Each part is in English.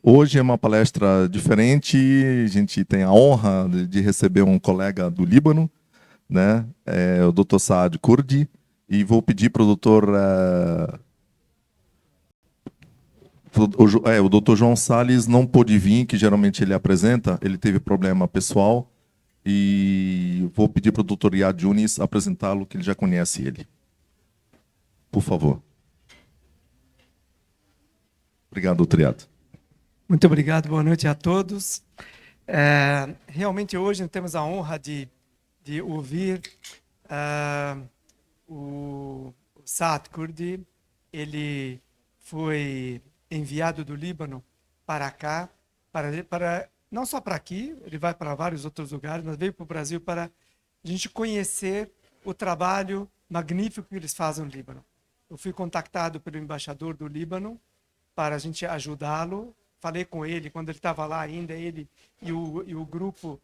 Hoje é uma palestra diferente. A gente tem a honra de receber um colega do Líbano, né? O Dr. Saad Kurdi, e vou pedir para o Dr. O Dr. João Salles não pôde vir, que geralmente ele apresenta, ele teve problema pessoal, e vou pedir para o Dr. Yad Yunis apresentá-lo, que ele já conhece ele. Por favor. Obrigado, Dr. Yad. Muito obrigado, boa noite a todos. Realmente hoje temos a honra de ouvir o Saad Kurdi. Ele foi enviado do Líbano para cá, não só para aqui, ele vai para vários outros lugares, mas veio para o Brasil para a gente conhecer o trabalho magnífico que eles fazem no Líbano. Eu fui contactado pelo embaixador do Líbano para a gente ajudá-lo. Falei com ele quando ele estava lá ainda, ele e o grupo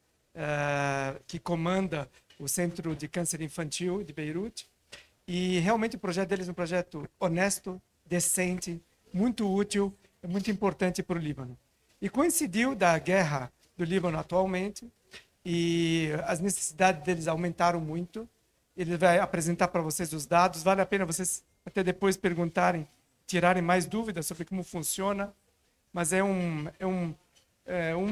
que comanda o Centro de Câncer Infantil de Beirute. E realmente o projeto deles é um projeto honesto, decente, muito útil, é muito importante para o Líbano. E coincidiu da guerra do Líbano atualmente, e as necessidades deles aumentaram muito. Ele vai apresentar para vocês os dados, vale a pena vocês até depois perguntarem, tirarem mais dúvidas sobre como funciona, mas é um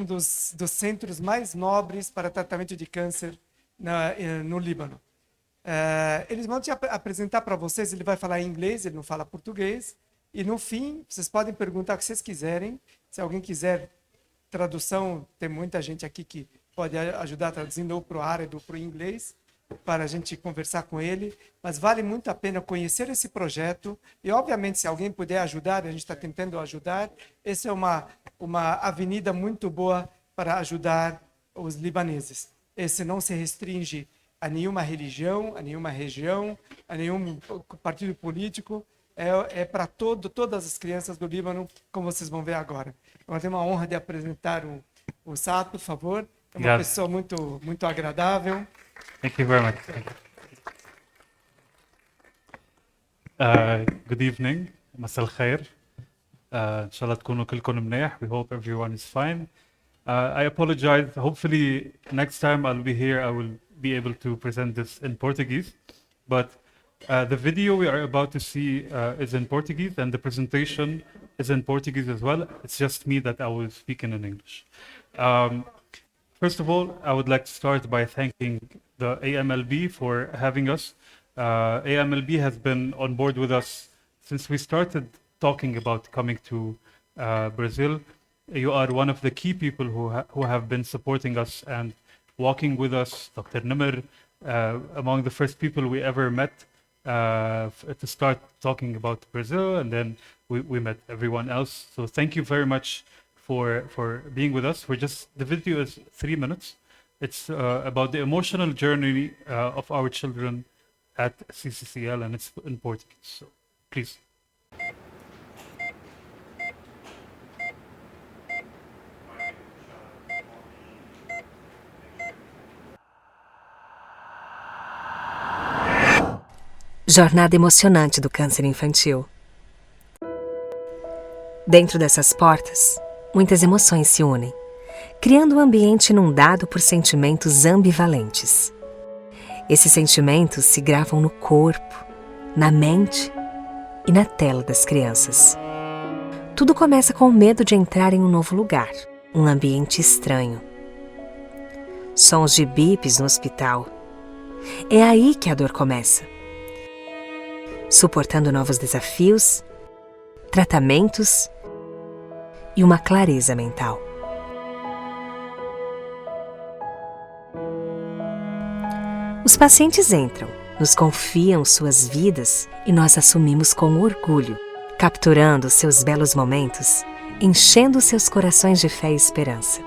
dos centros mais nobres para tratamento de câncer no Líbano. Eles vão te apresentar para vocês, ele vai falar em inglês, ele não fala português, e no fim, vocês podem perguntar o que vocês quiserem. Se alguém quiser tradução, tem muita gente aqui que pode ajudar traduzindo ou para o árabe ou para o inglês, para a gente conversar com ele, mas vale muito a pena conhecer esse projeto e, obviamente, se alguém puder ajudar, a gente está tentando ajudar, essa é uma avenida muito boa para ajudar os libaneses. Esse não se restringe a nenhuma religião, a nenhuma região, a nenhum partido político, é para todas as crianças do Líbano, como vocês vão ver agora. Eu tenho uma honra de apresentar o Saad, por favor, é uma pessoa muito, muito agradável. Thank you very much. Good evening. مساء الخير. إن شاء الله تكونوا كلكم منيح. We hope everyone is fine. I apologize. Hopefully next time I'll be here, I will be able to present this in Portuguese. But the video we are about to see is in Portuguese, and the presentation is in Portuguese as well. It's just me that I will speak in English. First of all, I would like to start by thanking the AMLB for having us. AMLB has been on board with us since we started talking about coming to Brazil. You are one of the key people who have been supporting us and walking with us. Dr. Nimr, among the first people we ever met to start talking about Brazil, and then we met everyone else. So thank you very much for being with us. The video is 3 minutes. It's about the emotional journey of our children at CCCL, and it's in Portuguese. So please. Jornada emocionante do câncer infantil. Dentro dessas portas, muitas emoções se unem, criando um ambiente inundado por sentimentos ambivalentes. Esses sentimentos se gravam no corpo, na mente e na tela das crianças. Tudo começa com o medo de entrar em um novo lugar, um ambiente estranho. Sons de bips no hospital. É aí que a dor começa. Suportando novos desafios, tratamentos e uma clareza mental. Os pacientes entram, nos confiam suas vidas e nós assumimos com orgulho, capturando seus belos momentos, enchendo seus corações de fé e esperança.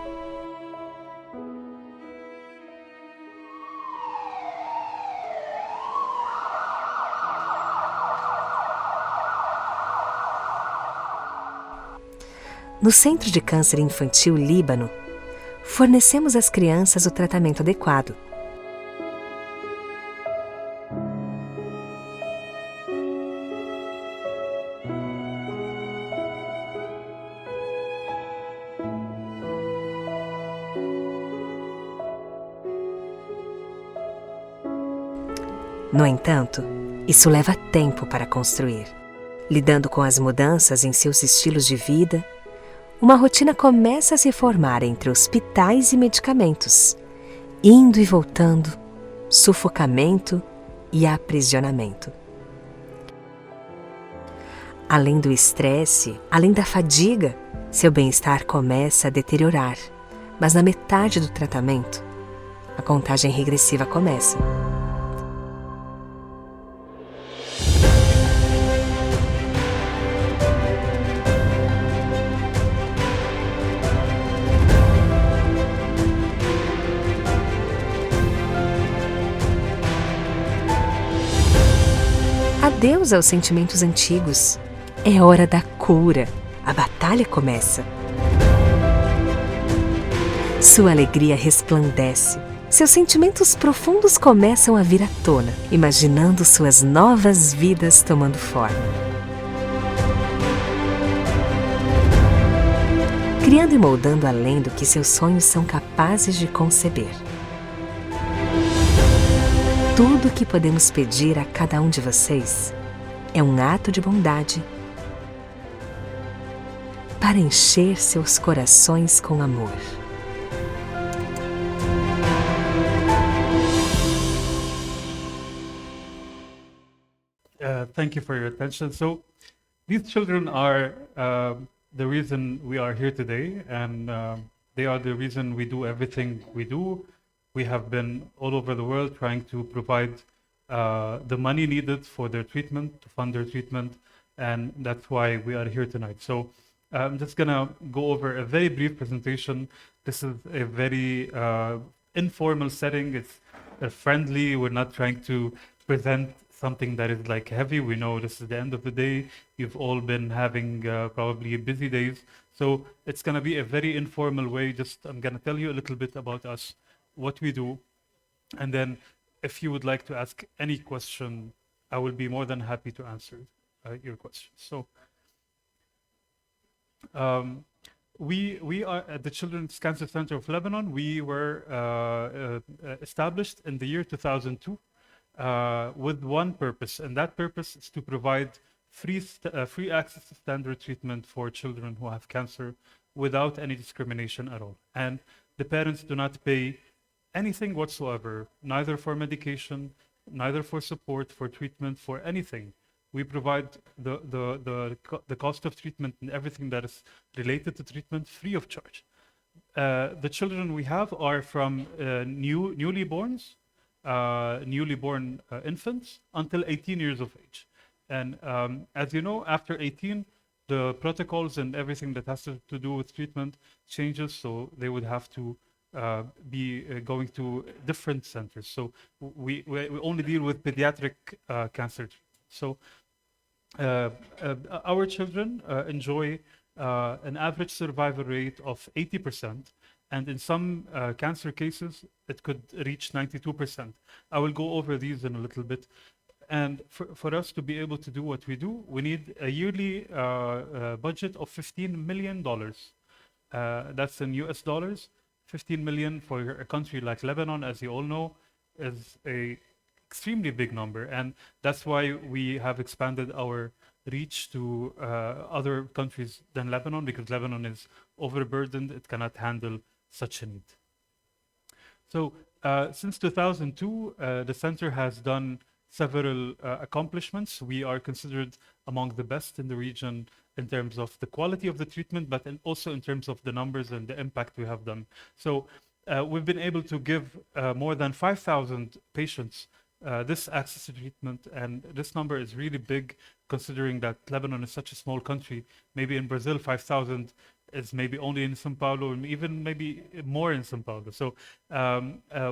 No Centro de Câncer Infantil Líbano, fornecemos às crianças o tratamento adequado. No entanto, isso leva tempo para construir. Lidando com as mudanças em seus estilos de vida, uma rotina começa a se formar entre hospitais e medicamentos, indo e voltando, sufocamento e aprisionamento. Além do estresse, além da fadiga, seu bem-estar começa a deteriorar, mas na metade do tratamento, a contagem regressiva começa. Adeus aos sentimentos antigos. É hora da cura. A batalha começa. Sua alegria resplandece. Seus sentimentos profundos começam a vir à tona, imaginando suas novas vidas tomando forma. Criando e moldando além do que seus sonhos são capazes de conceber. Tudo o que podemos pedir a cada um de vocês é um ato de bondade para encher seus corações com amor. Thank you for your attention. So, these children are the reason we are here today, and they are the reason we do everything we do. We have been all over the world trying to provide the money needed for their treatment, to fund their treatment, and that's why we are here tonight. So I'm just gonna go over a very brief presentation. This is a very informal setting. It's friendly. We're not trying to present something that is like heavy. We know this is the end of the day. You've all been having probably busy days. So it's gonna be a very informal way. Just I'm gonna tell you a little bit about us, what we do, and then if you would like to ask any question, I will be more than happy to answer your questions. So we are at the Children's Cancer Center of Lebanon. We were established in the year 2002 with one purpose, and that purpose is to provide free access to standard treatment for children who have cancer without any discrimination at all. And the parents do not pay anything whatsoever, neither for medication, neither for support, for treatment, for anything. We provide the cost of treatment and everything that is related to treatment free of charge. The children we have are from newly born infants until 18 years of age. And as you know, after 18, the protocols and everything that has to do with treatment changes, so they would have to be going to different centers. So we only deal with pediatric cancer. So our children enjoy an average survival rate of 80%, and in some cancer cases, it could reach 92%. I will go over these in a little bit. And for us to be able to do what we do, we need a yearly budget of $15 million. That's in US dollars. 15 million for a country like Lebanon, as you all know, is a extremely big number. And that's why we have expanded our reach to other countries than Lebanon, because Lebanon is overburdened. It cannot handle such a need. So since 2002, the center has done several accomplishments. We are considered among the best in the region in terms of the quality of the treatment, but also in terms of the numbers and the impact we have done. So we've been able to give more than 5,000 patients this access to treatment, and this number is really big considering that Lebanon is such a small country. Maybe in Brazil, 5,000 is maybe only in São Paulo, and even maybe more in São Paulo. So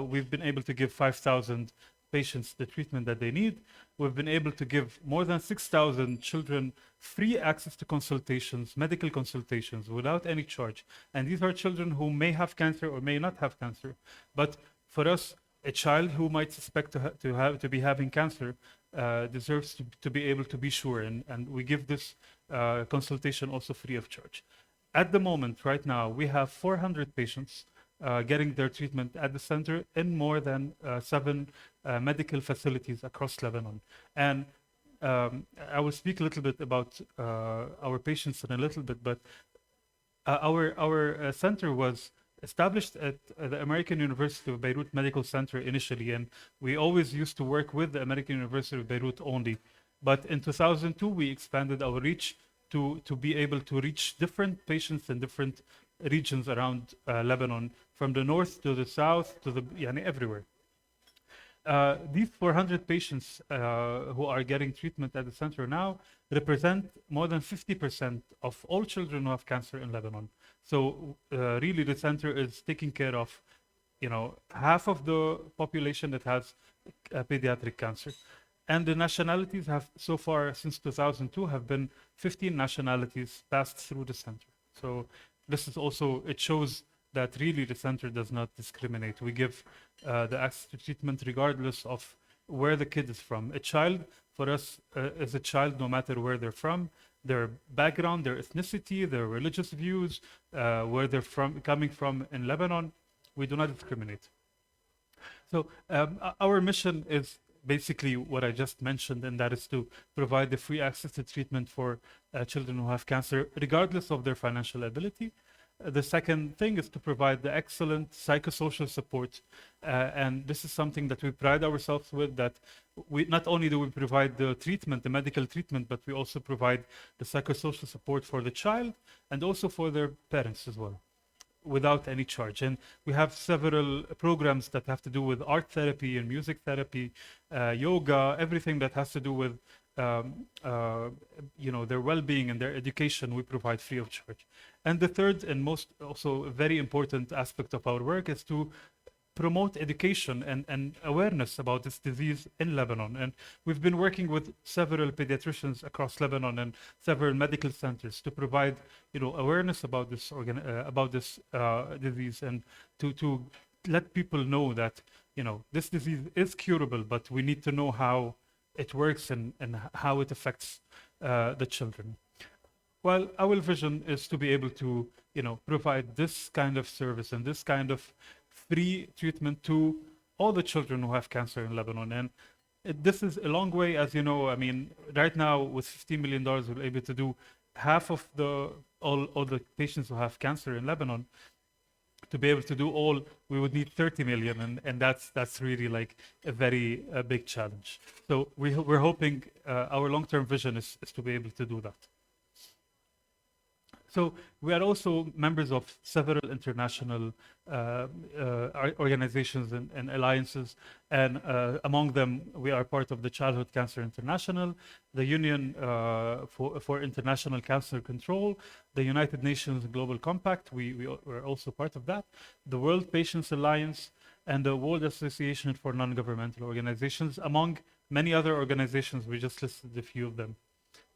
we've been able to give 5,000 patients the treatment that they need. We've been able to give more than 6,000 children free access to consultations, medical consultations, without any charge. And these are children who may have cancer or may not have cancer. But for us, a child who might suspect to be having cancer deserves to be able to be sure, and we give this consultation also free of charge. At the moment, right now, we have 400 patients getting their treatment at the center in more than 7 medical facilities across Lebanon. And I will speak a little bit about our patients in a little bit, but our center was established at the American University of Beirut Medical Center initially, and we always used to work with the American University of Beirut only. But in 2002, we expanded our reach to be able to reach different patients in different regions around Lebanon, from the north to the south to the everywhere. These 400 patients who are getting treatment at the center now represent more than 50% of all children who have cancer in Lebanon. So really the center is taking care of, half of the population that has pediatric cancer. And the nationalities have so far since 2002 have been 15 nationalities passed through the center. So this is also, it shows that really the center does not discriminate. We give the access to treatment regardless of where the kid is from. A child, for us, is a child no matter where they're from, their background, their ethnicity, their religious views, where they're coming from in Lebanon. We do not discriminate. So our mission is basically what I just mentioned, and that is to provide the free access to treatment for children who have cancer, regardless of their financial ability. The second thing is to provide the excellent psychosocial support. And this is something that we pride ourselves with, that we not only do we provide the treatment, the medical treatment, but we also provide the psychosocial support for the child and also for their parents as well, without any charge. And we have several programs that have to do with art therapy and music therapy, yoga, everything that has to do with their well-being and their education, we provide free of charge. And the third and most also very important aspect of our work is to promote education and awareness about this disease in Lebanon. And we've been working with several pediatricians across Lebanon and several medical centers to provide, awareness about this disease, and to let people know that, this disease is curable, but we need to know how it works and how it affects the children. Well, our vision is to be able to, provide this kind of service and this kind of free treatment to all the children who have cancer in Lebanon. And this is a long way, as you know. I mean, right now with $15 million, we're able to do half of all the patients who have cancer in Lebanon. To be able to do all, we would need 30 million, and that's really like a very big challenge. So we're hoping our long-term vision is to be able to do that. So we are also members of several international organizations and alliances, and among them we are part of the Childhood Cancer International, the Union for International Cancer Control, the United Nations Global Compact. We're also part of that, the World Patients Alliance, and the World Association for Non-Governmental Organizations, among many other organizations. We just listed a few of them.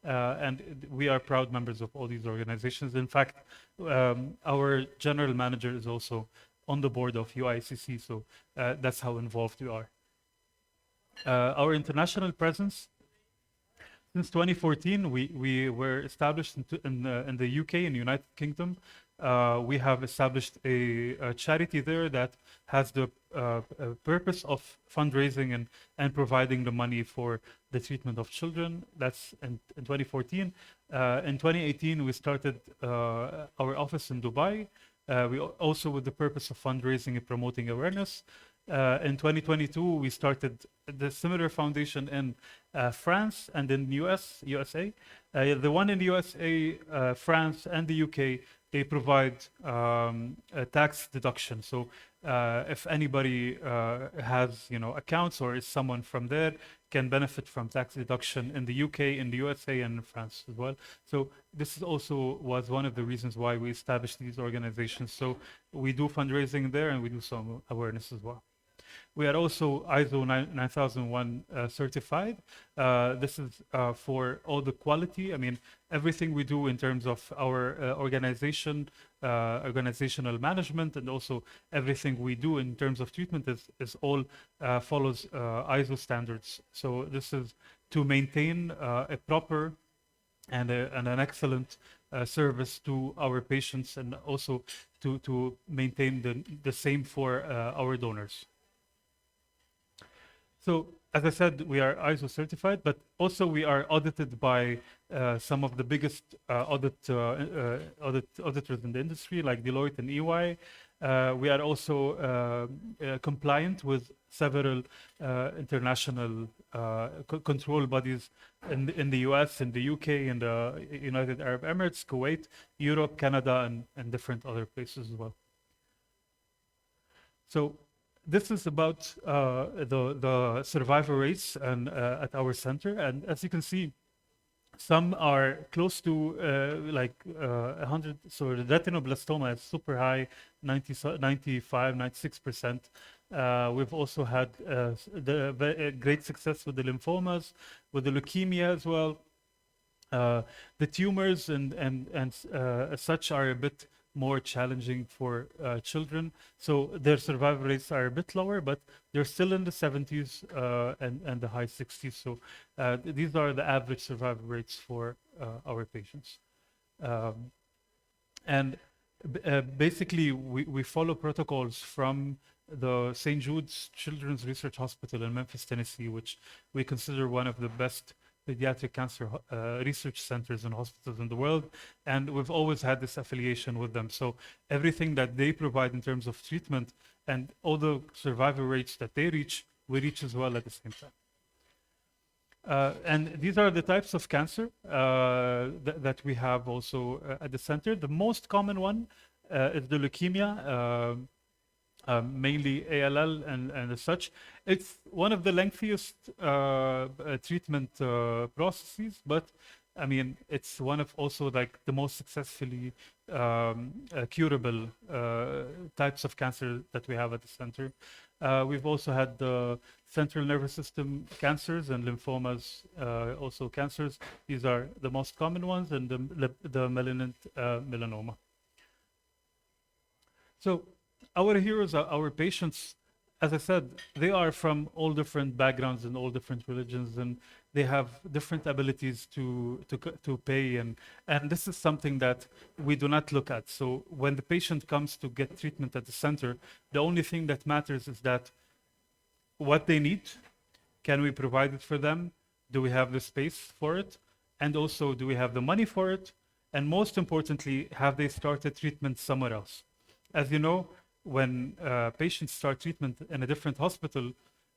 And we are proud members of all these organizations. In fact, our general manager is also on the board of UICC, so that's how involved we are. Our international presence, since 2014, we were established in the UK, in the United Kingdom. We have established a charity there that has the purpose of fundraising and providing the money for the treatment of children. That's in 2014. In 2018, we started our office in Dubai. We also with the purpose of fundraising and promoting awareness. In 2022, we started the similar foundation in France and in USA. The one in the USA, France, and the UK, they provide a tax deduction. So if anybody has accounts or is someone from there, can benefit from tax deduction in the UK, in the USA, and in France as well. So this is also was one of the reasons why we established these organizations. So we do fundraising there and we do some awareness as well. We are also ISO 9001 certified. This is for all the quality. I mean, everything we do in terms of our organizational management, and also everything we do in terms of treatment is all follows ISO standards. So this is to maintain a proper and an excellent service to our patients and also to maintain the same for our donors. So, as I said, we are ISO certified, but also we are audited by some of the biggest auditors in the industry, like Deloitte and EY. We are also compliant with several international control bodies in the US, in the UK, in the United Arab Emirates, Kuwait, Europe, Canada, and different other places as well. So this is about the survivor rates and at our center. And as you can see, some are close to 100. So the retinoblastoma is super high, 95, 96%. We've also had great success with the lymphomas, with the leukemia as well. The tumors and as such are a bit more challenging for children. So their survival rates are a bit lower, but they're still in the 70s and the high 60s. So these are the average survival rates for our patients. Basically, we follow protocols from the St. Jude's Children's Research Hospital in Memphis, Tennessee, which we consider one of the best pediatric cancer research centers and hospitals in the world, and we've always had this affiliation with them. So everything that they provide in terms of treatment and all the survival rates that they reach, we reach as well at the same time. And these are the types of cancer that we have also at the center. The most common one is the leukemia, mainly ALL and as such. It's one of the lengthiest treatment processes, but I mean, it's one of also like the most successfully curable types of cancer that we have at the center. We've also had the central nervous system cancers and lymphomas, also cancers. These are the most common ones, and the malignant melanoma. So our heroes are our patients. As I said, they are from all different backgrounds and all different religions, and they have different abilities to pay, and this is something that we do not look at. So when the patient comes to get treatment at the center, the only thing that matters is that what they need, can we provide it for them? Do we have the space for it? And also, do we have the money for it? And most importantly, have they started treatment somewhere else? As you know, when patients start treatment in a different hospital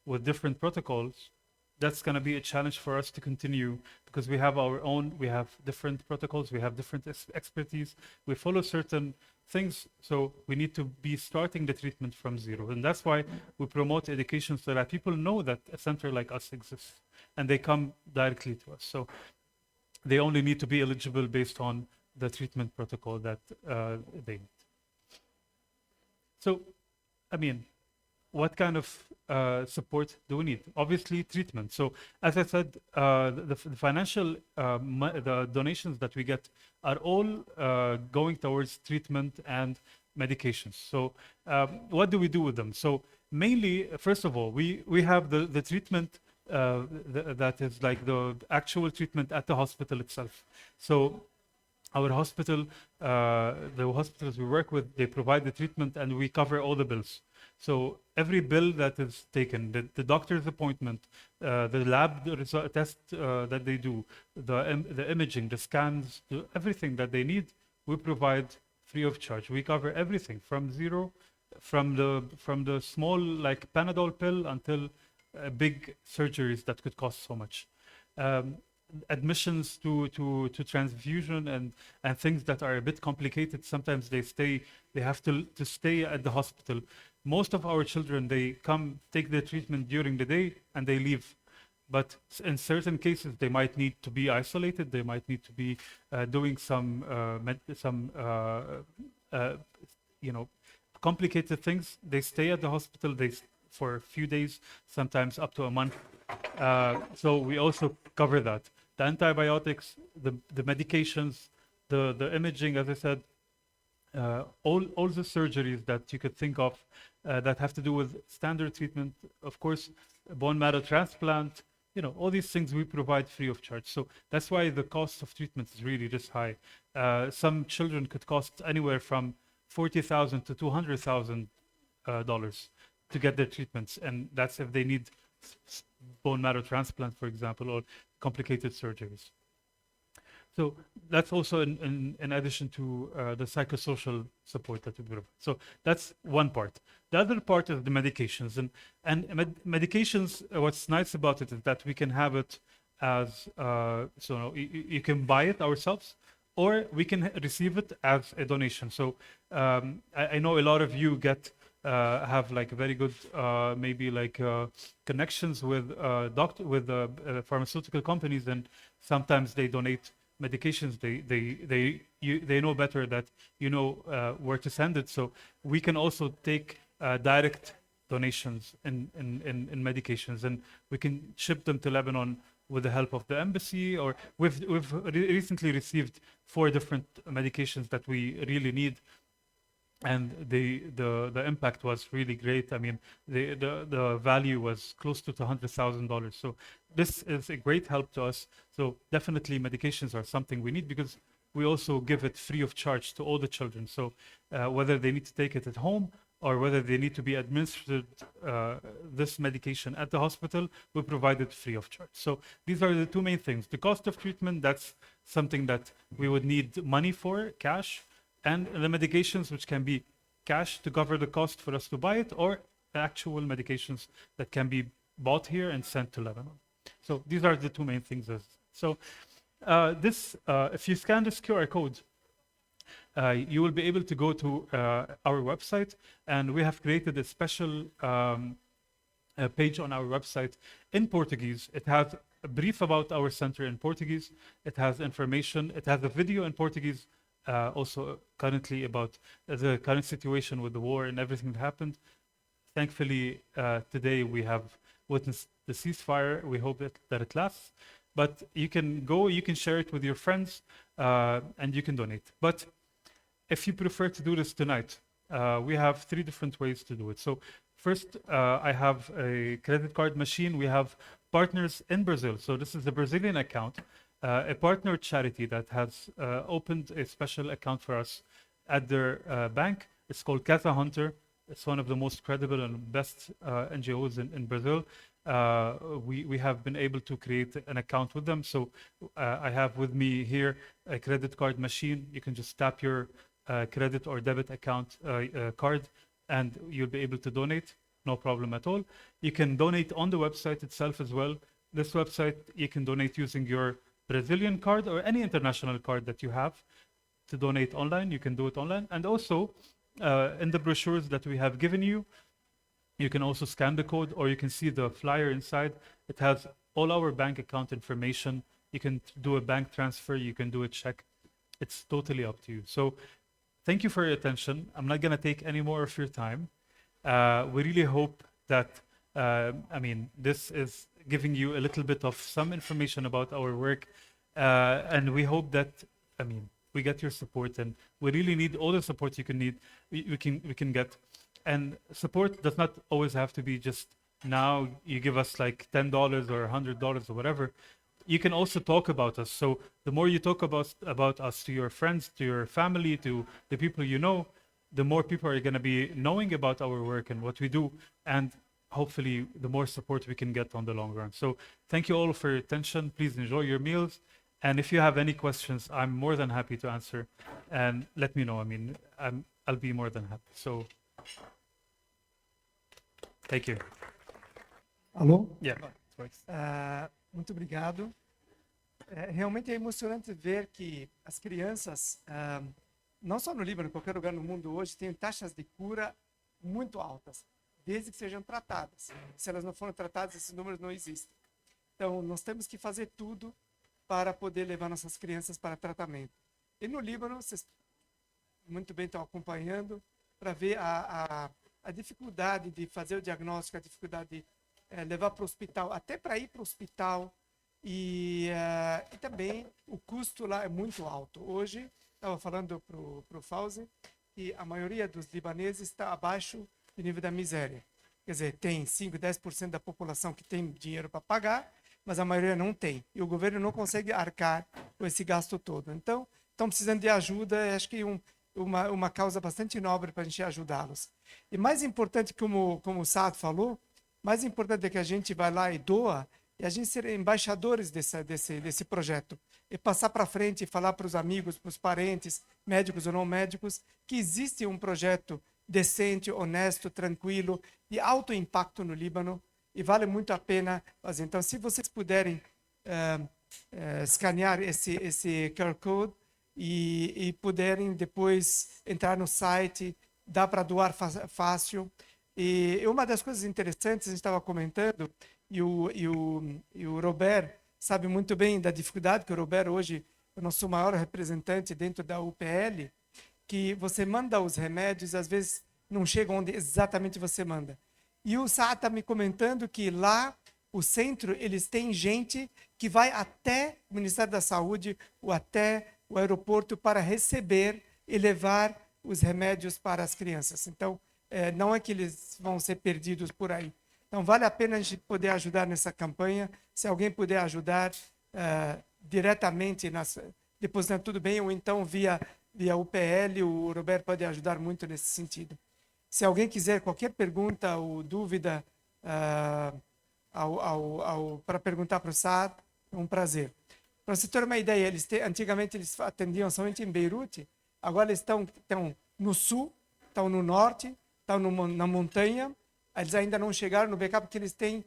with different protocols, that's going to be a challenge for us to continue, because we have our own, we have different protocols, we have different expertise, we follow certain things, so we need to be starting the treatment from zero. And that's why we promote education, so that people know that a center like us exists and they come directly to us. So they only need to be eligible based on the treatment protocol that they need. So, I mean, what kind of support do we need? Obviously, treatment. So, as I said, the financial the donations that we get are all going towards treatment and medications. So, what do we do with them? So, mainly, first of all, we have the treatment that is like the actual treatment at the hospital itself. So, our hospital, the hospitals we work with, they provide the treatment and we cover all the bills. So every bill that is taken, the doctor's appointment, the lab test that they do, the imaging, the scans, everything that they need, we provide free of charge. We cover everything from zero, from the small like Panadol pill until big surgeries that could cost so much. Admissions to transfusion and things that are a bit complicated. Sometimes they have to stay at the hospital. Most of our children, they come take their treatment during the day and they leave. But in certain cases, they might need to be isolated. They might need to be doing some complicated things. They stay at the hospital for a few days, sometimes up to a month. So we also cover that. The antibiotics, the medications, the imaging, as I said, all the surgeries that you could think of that have to do with standard treatment. Of course, bone marrow transplant, all these things we provide free of charge. So that's why the cost of treatment is really this high. Some children could cost anywhere from $40,000 to $200,000 to get their treatments, and that's if they need bone marrow transplant, for example, or complicated surgeries. So that's also in addition to the psychosocial support that we provide. So that's one part. The other part is the medications. And medications, what's nice about it is that we can have it as, you can buy it ourselves, or we can receive it as a donation. So I know a lot of you have like very good connections with pharmaceutical companies, and sometimes they donate medications. They know better that where to send it. So we can also take direct donations in medications, and we can ship them to Lebanon with the help of the embassy. Or we've recently received 4 different medications that we really need, and the impact was really great. I mean, the value was close to $200,000. So this is a great help to us. So definitely medications are something we need, because we also give it free of charge to all the children. So whether they need to take it at home or whether they need to be administered this medication at the hospital, we provide it free of charge. So these are the 2 main things. The cost of treatment, that's something that we would need money for, cash, and the medications, which can be cash to cover the cost for us to buy it, or actual medications that can be bought here and sent to Lebanon. So these are the 2 main things. So if you scan this QR code, you will be able to go to our website, and we have created a special page on our website in Portuguese. It has a brief about our center in Portuguese. It has information. It has a video in Portuguese, also currently about the current situation with the war and everything that happened. Thankfully, today we have witnessed the ceasefire. We hope that it lasts. But you can go, you can share it with your friends, and you can donate. But if you prefer to do this tonight, we have 3 different ways to do it. So first, I have a credit card machine. We have partners in Brazil. So this is a Brazilian account, a partner charity that has opened a special account for us at their bank. It's called Casa Hunter. It's one of the most credible and best NGOs in Brazil. We have been able to create an account with them. So I have with me here a credit card machine. You can just tap your credit or debit account card, and you'll be able to donate. No problem at all. You can donate on the website itself as well. This website, you can donate using your Brazilian card or any international card that you have. To donate online, you can do it online. And also, in the brochures that we have given you, you can also scan the code, or you can see the flyer inside. It has all our bank account information. You can do a bank transfer, you can do a check. It's totally up to you. So thank you for your attention. I'm not gonna take any more of your time. We really hope that, this is giving you a little bit of some information about our work. And we hope that, we get your support, and we really need all the support you can need, we can get. And support does not always have to be just now you give us like $10 or $100 or whatever. You can also talk about us. So the more you talk about us to your friends, to your family, to the people you know, the more people are going to be knowing about our work and what we do. And hopefully the more support we can get on the long run. So thank you all for your attention. Please enjoy your meals. And if you have any questions, I'm more than happy to answer. And let me know. I'll be more than happy. So thank you. Alô? Yeah, it works. Muito obrigado. Realmente é emocionante ver que as crianças, não só no Líbano, em qualquer lugar no mundo hoje, têm taxas de cura muito altas, desde que sejam tratadas. Se elas não forem tratadas, esses números não existem. Então, nós temos que fazer tudo para poder levar nossas crianças para tratamento. E no Líbano, vocês muito bem estão acompanhando, para ver a dificuldade de fazer o diagnóstico, a dificuldade de levar para o hospital, até para ir para o hospital, e também o custo lá é muito alto. Hoje, estava falando para o Fauzi, que a maioria dos libaneses está abaixo do nível da miséria. Quer dizer, tem 5, 10% da população que tem dinheiro para pagar, mas a maioria não tem. E o governo não consegue arcar com esse gasto todo. Então, estão precisando de ajuda, acho que uma causa bastante nobre para a gente ajudá-los. E mais importante, como o Saad falou, mais importante é que a gente vai lá e doa, e a gente ser embaixadores desse projeto. E passar para frente e falar para os amigos, para os parentes, médicos ou não médicos, que existe um projeto decente, honesto, tranquilo, de alto impacto no Líbano, e vale muito a pena fazer. Então, se vocês puderem escanear esse QR Code e puderem depois entrar no site, dá para doar fácil. E uma das coisas interessantes, a gente estava comentando, e o Robert sabe muito bem da dificuldade, que o Robert hoje é o nosso maior representante dentro da UPL, que você manda os remédios, às vezes não chega onde exatamente você manda. E o Saad está me comentando que lá, o centro, eles têm gente que vai até o Ministério da Saúde ou até o aeroporto para receber e levar os remédios para as crianças. Então, não é que eles vão ser perdidos por aí. Então, vale a pena a gente poder ajudar nessa campanha. Se alguém puder ajudar diretamente, depositando tudo bem, ou então via UPL, o Roberto pode ajudar muito nesse sentido. Se alguém quiser qualquer pergunta ou dúvida para perguntar para o Saad, é um prazer. Para você ter uma ideia, antigamente eles atendiam somente em Beirute, agora eles estão no sul, estão no norte, estão na montanha. Eles ainda não chegaram no backup porque eles têm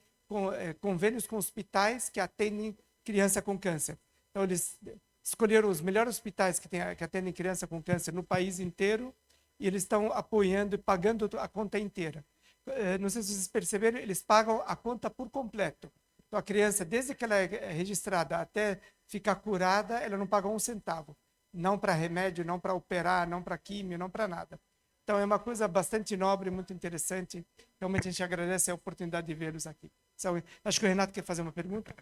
convênios com hospitais que atendem criança com câncer. Então, eles escolheram os melhores hospitais que atendem criança com câncer no país inteiro e eles estão apoiando e pagando a conta inteira. Não sei se vocês perceberam, eles pagam a conta por completo. Então, a criança, desde que ela é registrada até ficar curada, ela não paga um centavo. Não para remédio, não para operar, não para químio, não para nada. Então, é uma coisa bastante nobre, muito interessante. Realmente, a gente agradece a oportunidade de vê-los aqui. Acho que o Renato quer fazer uma pergunta.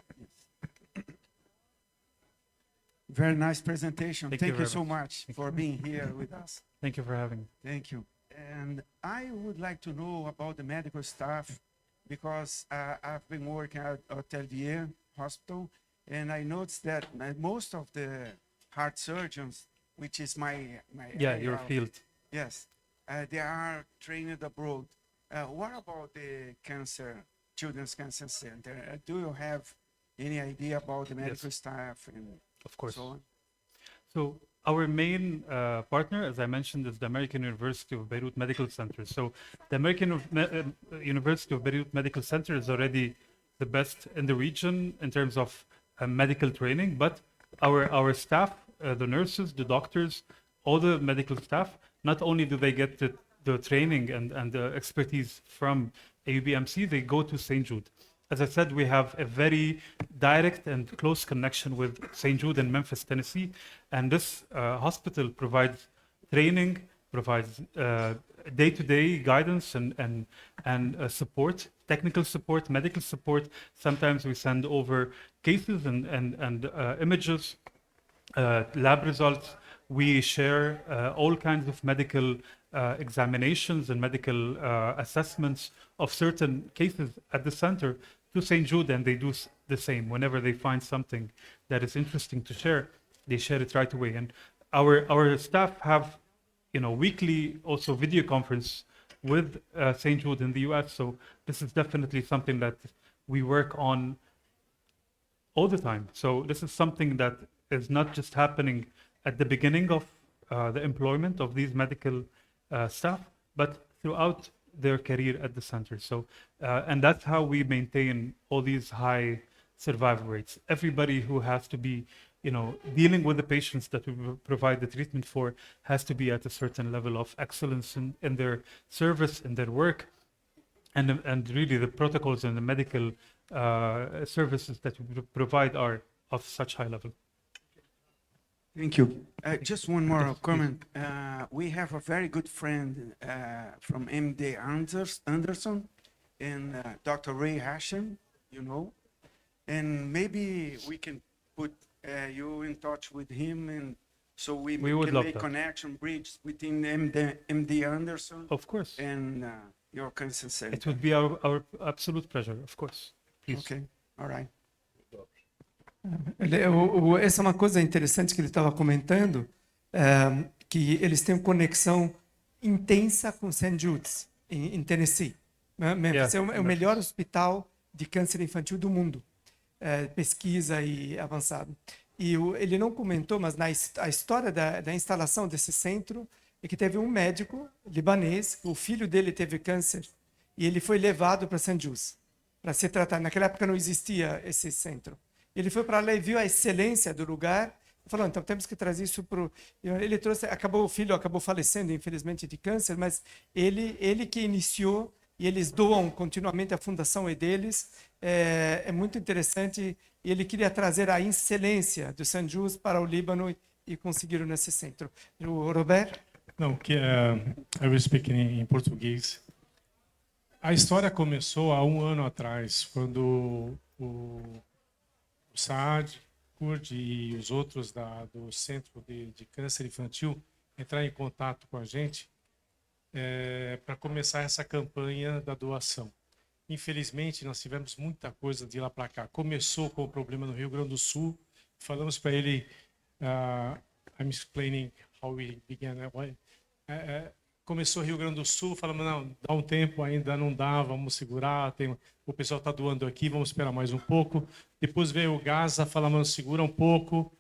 Very nice presentation. Thank Thank you you very so much Thank for being here with us. Thank you for having me. Thank you. And I would like to know about the medical staff because I've been working at Hôtel Hospital, and I noticed that most of the heart surgeons, which is my area Your of- field. Yes, they are trained abroad. What about the Children's Cancer Center? Do you have any idea about the medical staff and Of course. so on? So our main partner, as I mentioned, is the American University of Beirut Medical Center. So the University of Beirut Medical Center is already the best in the region in terms of medical training, but our staff, the nurses, the doctors, all the medical staff, not only do they get the training and the expertise from AUBMC, they go to St. Jude. As I said, we have a very direct and close connection with St. Jude in Memphis, Tennessee, and this hospital provides training, provides day-to-day guidance and support, technical support, medical support. Sometimes we send over cases and images, lab results. We share all kinds of medical examinations and medical assessments of certain cases at the center to St. Jude, and they do the same. Whenever they find something that is interesting to share, they share it right away. And our staff have, weekly also video conference with St. Jude in the US. So this is definitely something that we work on all the time. So this is something that is not just happening at the beginning of the employment of these medical staff, but throughout their career at the center. So, and that's how we maintain all these high survival rates. Everybody who has to be, dealing with the patients that we provide the treatment for has to be at a certain level of excellence in their service, in their work, and really the protocols and the medical services that we provide are of such high level. Thank you. Just one more comment. We have a very good friend from MD Anderson and Dr. Ray Hashem, and maybe we can put you in touch with him, and so we would can love make that. connection, bridge between MD Anderson Of course. and your cancer center. It would be our absolute pleasure, of course. Please. Okay, all right. Essa é uma coisa interessante que ele estava comentando, que eles têm uma conexão intensa com St. Jude's, em Tennessee. Memphis é o melhor hospital de câncer infantil do mundo, pesquisa e avançado. E ele não comentou, mas a história da instalação desse centro é que teve um médico libanês, o filho dele teve câncer, e ele foi levado para St. Jude's para ser tratado. Naquela época não existia esse centro. Ele foi para lá e viu a excelência do lugar e falou, então temos que trazer isso para o... Ele trouxe, o filho acabou falecendo, infelizmente, de câncer, mas ele que iniciou, e eles doam continuamente, a fundação é deles, é muito interessante, e ele queria trazer a excelência do St. Jude's para o Líbano e conseguiram nesse centro. O Roberto? Não, eu vou speak em português. A história começou há 1 ano atrás, quando o Saas, Kurdi e os outros do Centro de Câncer Infantil entraram em contato com a gente para começar essa campanha da doação. Infelizmente, nós tivemos muita coisa de lá para cá. Começou com o problema no Rio Grande do Sul. Falamos para ele, I'm explaining how we began. Começou Rio Grande do Sul, falamos, não, dá um tempo, ainda não dá, vamos segurar, o pessoal está doando aqui, vamos esperar mais um pouco. Depois veio o Gaza, falamos, segura um pouco.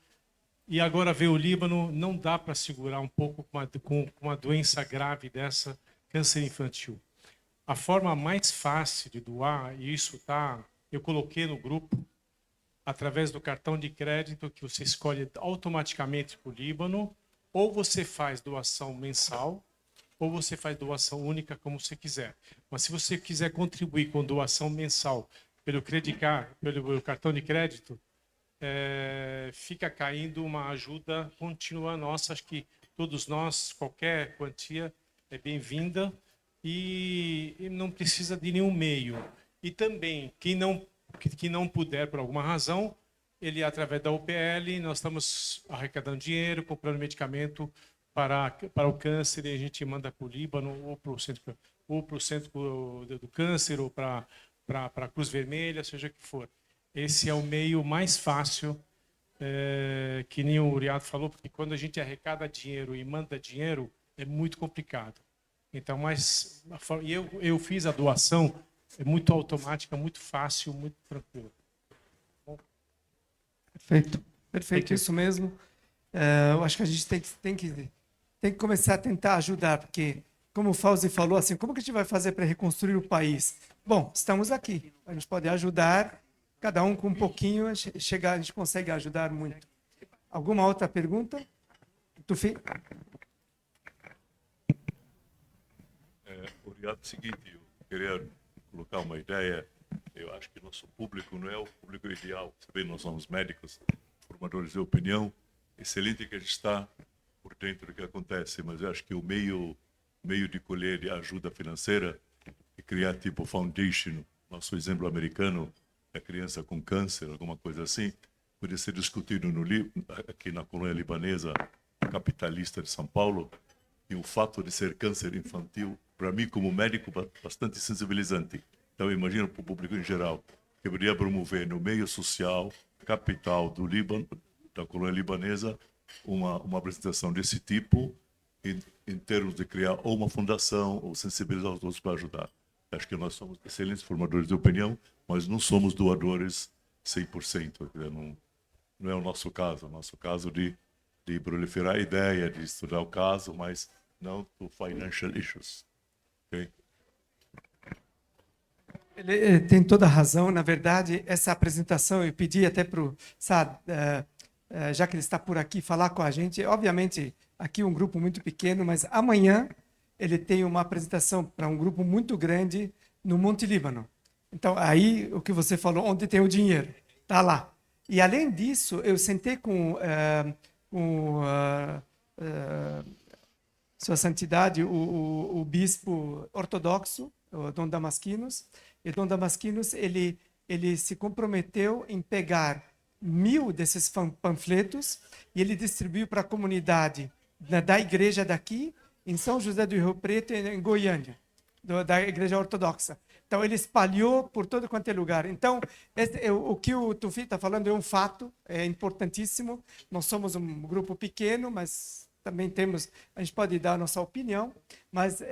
E agora veio o Líbano, não dá para segurar um pouco com uma doença grave dessa, câncer infantil. A forma mais fácil de doar, e isso eu coloquei no grupo, através do cartão de crédito, que você escolhe automaticamente para o Líbano, ou você faz doação mensal, ou você faz doação única, como você quiser. Mas se você quiser contribuir com doação mensal pelo pelo cartão de crédito, fica caindo uma ajuda contínua nossa. Acho que todos nós, qualquer quantia é bem-vinda e não precisa de nenhum meio. E também, quem não puder, por alguma razão, ele, através da UPL, nós estamos arrecadando dinheiro, comprando medicamento para o câncer, e a gente manda para o Líbano, ou para o centro do câncer, ou para a Cruz Vermelha, seja o que for. Esse é o meio mais fácil, que nem o Uriado falou, porque quando a gente arrecada dinheiro e manda dinheiro, é muito complicado. Então, eu fiz a doação, é muito automática, muito fácil, muito tranquilo. Perfeito, isso mesmo. Eu acho que a gente tem que começar a tentar ajudar, porque, como o Fauzi falou, assim, como que a gente vai fazer para reconstruir o país? Bom, estamos aqui, a gente pode ajudar, cada um com um pouquinho, a gente consegue ajudar muito. Alguma outra pergunta? Tufi? Obrigado. Seguinte, eu queria colocar uma ideia. Eu acho que nosso público não é o público ideal. Você vê, nós somos médicos, formadores de opinião. Excelente que a gente está por dentro do que acontece, mas eu acho que o meio de colher de ajuda financeira e criar tipo foundation, nosso exemplo americano, a criança com câncer, alguma coisa assim, poderia ser discutido aqui na colônia libanesa capitalista de São Paulo, e o fato de ser câncer infantil, para mim como médico, bastante sensibilizante. Então imagino para o público em geral, que poderia promover no meio social, capital do Líbano, da colônia libanesa, uma apresentação desse tipo, em termos de criar ou uma fundação ou sensibilizar os outros para ajudar. Acho que nós somos excelentes formadores de opinião, mas não somos doadores 100%. Não é o nosso caso. O nosso caso de proliferar a ideia, de estudar o caso, mas não do financial issues. Okay? Ele tem toda a razão. Na verdade, essa apresentação, eu pedi até para o Saad, já que ele está por aqui, falar com a gente. Obviamente, aqui um grupo muito pequeno, mas amanhã ele tem uma apresentação para um grupo muito grande no Monte Líbano. Então, aí, o que você falou, onde tem o dinheiro, está lá. E, além disso, eu sentei com Sua Santidade, o bispo ortodoxo, o Dom Damasquinos. E Dom Damasquinos, ele se comprometeu em pegar 1000 desses panfletos e ele distribuiu para a comunidade da igreja daqui, em São José do Rio Preto e em Goiânia. da Igreja Ortodoxa. Então, ele espalhou por todo quanto é lugar. Então, o que o Tufi está falando é um fato, é importantíssimo. Nós somos um grupo pequeno, mas também temos, a gente pode dar a nossa opinião, mas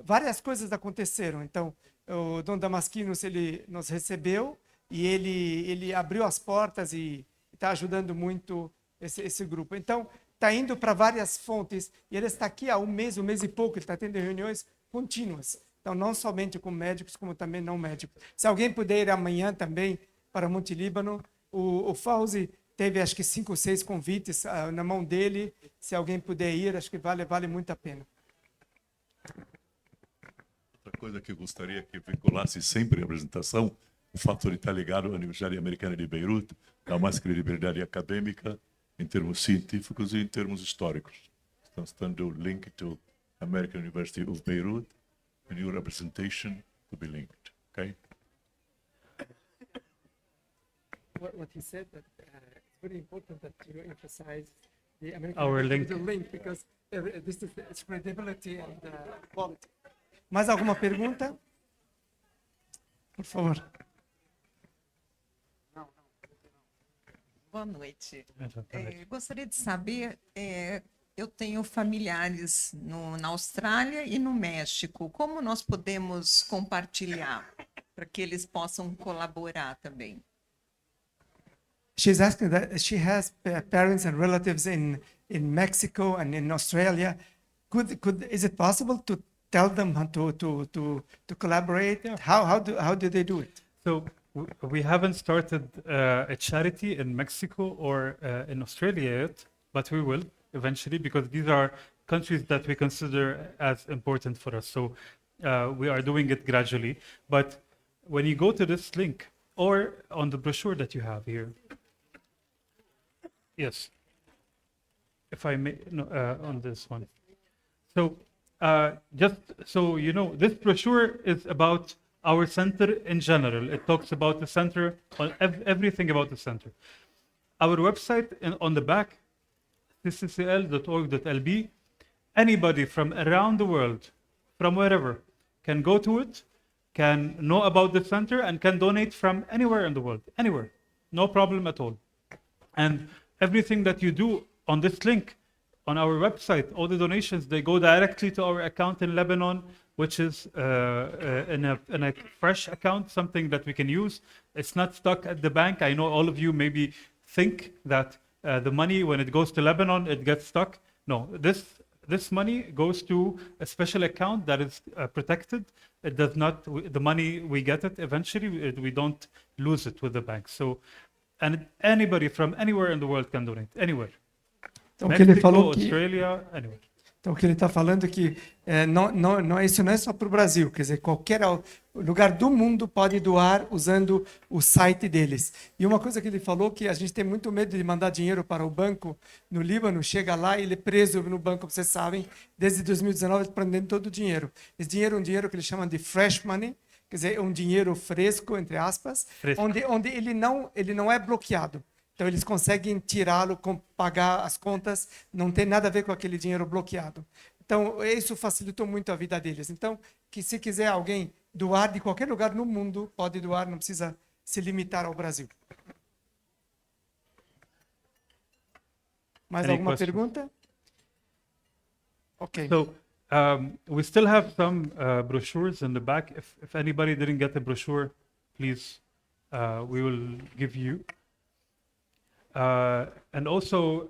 várias coisas aconteceram. Então, o Dom Damasquinos, ele nos recebeu e ele abriu as portas e está ajudando muito esse grupo. Então, está indo para várias fontes e ele está aqui há um mês e pouco, ele está tendo reuniões contínuas. Então, não somente com médicos, como também não médicos. Se alguém puder ir amanhã também para Monte Líbano, o Fauzi teve acho que 5 ou 6 convites na mão dele. Se alguém puder ir, acho que vale muito a pena. Outra coisa que eu gostaria que vinculasse sempre a apresentação, o fato de estar ligado à Universidade Americana de Beirute, dá mais credibilidade acadêmica em termos científicos e em termos históricos. Estão estando link to American University of Beirut and your representation to be linked. Okay? What he said, that it's very important that you emphasize the American Our link because this is its credibility and quality. Mais alguma pergunta? Por favor. Boa noite. Exatamente. Gostaria de saber, eu tenho familiares na Austrália e no México. Como nós podemos compartilhar para que eles possam colaborar também? She's asking that she has parents and relatives in Mexico and in Australia. Is it possible to tell them to collaborate? Yeah. How do they do it? So we haven't started a charity in Mexico or in Australia yet, but we will eventually because these are countries that we consider as important for us. So we are doing it gradually. But when you go to this link or on the brochure that you have here, yes, if I may, no, on this one. So just so you know, this brochure is about our center in general. It talks about the center, on everything about the center. Our website on the back, cccl.org.lb, anybody from around the world, from wherever, can go to it, can know about the center, and can donate from anywhere in the world, anywhere. No problem at all. And everything that you do on this link, on our website, all the donations, they go directly to our account in Lebanon, which is in a fresh account, something that we can use. It's not stuck at the bank. I know all of you maybe think that the money, when it goes to Lebanon, it gets stuck. No, this money goes to a special account that is protected. It does not, the money, we get it eventually, we don't lose it with the bank. So, and anybody from anywhere in the world can donate, anywhere. Então, o que ele Mexico, falou que Australia, anywhere. Então, o que ele está falando é que isso não é só para o Brasil, quer dizer, qualquer lugar do mundo pode doar usando o site deles. E uma coisa que ele falou que a gente tem muito medo de mandar dinheiro para o banco no Líbano, chega lá e ele é preso no banco, vocês sabem, desde 2019 prendendo todo o dinheiro. Esse dinheiro é um dinheiro que eles chamam de fresh money, quer dizer, é um dinheiro fresco, entre aspas, onde ele não é bloqueado. Então, eles conseguem tirá-lo, pagar as contas, não tem nada a ver com aquele dinheiro bloqueado. Então, isso facilitou muito a vida deles. Então, que se quiser alguém doar de qualquer lugar no mundo, pode doar, não precisa se limitar ao Brasil. Mais Any alguma questions? pergunta? Ok. So we still have some brochures in the back. If anybody didn't get a brochure, please, we will give you. And also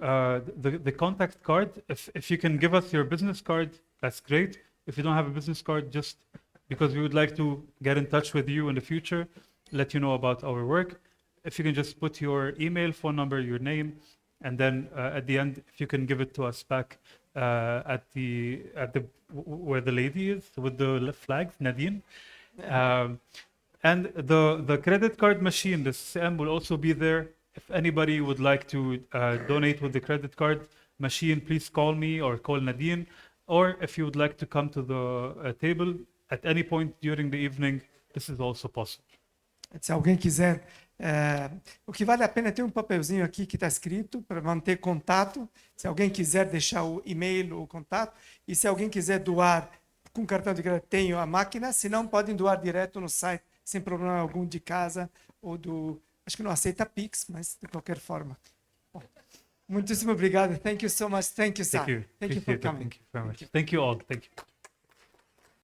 the contact card, if you can give us your business card, that's great. If you don't have a business card, just because we would like to get in touch with you in the future, let you know about our work. If you can just put your email, phone number, your name, and then at the end, if you can give it to us back at the where the lady is with the flags, Nadine. And the credit card machine, the CM, will also be there. If anybody would like to donate with the credit card machine, please call me or call Nadine. Or if you would like to come to the table at any point during the evening, this is also possible. Se alguém quiser, o que vale a pena é ter um papelzinho aqui que está escrito para manter contato. Se alguém quiser deixar o e-mail ou contato, e se alguém quiser doar com cartão de crédito tenho a máquina, se não, podem doar direto no site, sem problema algum, de casa ou do... Acho que não aceita Pix, mas de qualquer forma. Bom, muitíssimo obrigado. Thank you so much. Thank you, Saas. Thank you. Thank you for Appreciate it. coming. Thank you very much. Thank you all. Thank you.